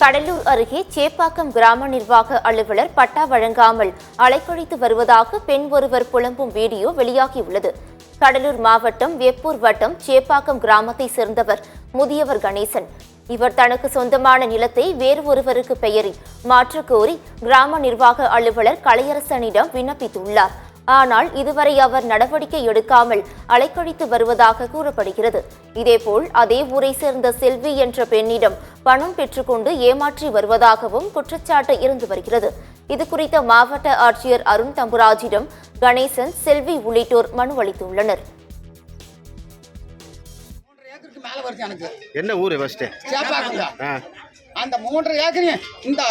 கடலூர் அருகே சேப்பாக்கம் கிராம நிர்வாக அலுவலர் பட்டா வழங்காமல் அலைக்கழித்து வருவதாக பெண் ஒருவர் புலம்பும் வீடியோ வெளியாகியுள்ளது. கடலூர் மாவட்டம் வேப்பூர் வட்டம் சேப்பாக்கம் கிராமத்தை சேர்ந்தவர் முதியவர் கணேசன். இவர் தனக்கு சொந்தமான நிலத்தை வேறு ஒருவருக்கு பெயரில் மாற்றக் கோரி கிராம நிர்வாக அலுவலர் கலையரசனிடம் விண்ணப்பித்துள்ளார். ஆனால் இதுவரை அவர் நடவடிக்கை எடுக்காமல் அலைக்கழித்து வருவதாக கூறப்படுகிறது. இதேபோல் அதே ஊரை சேர்ந்த செல்வி என்ற பெண்ணிடம் பணம் பெற்றுக்கொண்டு ஏமாற்றி வருவதாகவும் குற்றச்சாட்டு இருந்து வருகிறது. இதுகுறித்த மாவட்ட ஆட்சியர் அருண் தம்புராஜிடம் கணேசன், செல்வி உள்ளிட்டோர் மனு அளித்துள்ளனர். என்ன ஊரு ஃபர்ஸ்ட்? அந்த 3.5 ஏக்கரையும் இந்த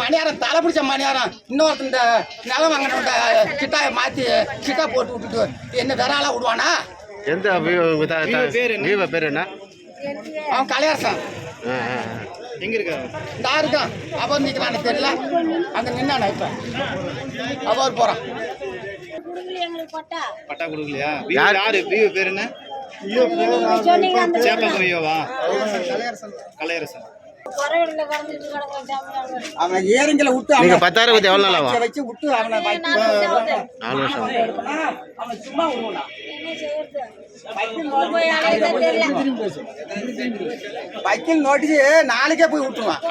மணியாரம் தலை பிடிச்ச மணியாரம் இன்னொருத்த இந்த நிலம் வாங்கின கிட்டாயை மாற்றி கிட்டா போட்டு விட்டுட்டு என்ன வேற ஆளா விடுவானா? எந்த பேர் என்ன? அவன் கலையரசன். எங்க இருக்கான்? இந்த இருக்கான். அவர் நிற்கிறான்னு தெரியல. அங்கே நின்னானா இப்ப அவர் போறான். பட்டா கொடுக்கலையா? யாரு பேர் என்ன? கலையரசன். அவனை ஏரிங்களை விட்டு நீங்க 10,000 பத்தி எவ்வளவு நாளா வச்சு விட்டு அவனை 4 வருஷம் அவன் சும்மா விடுவானா? வக்கீல் நோட்டீஸ் நாளைக்கே போய் விட்டுருவான்.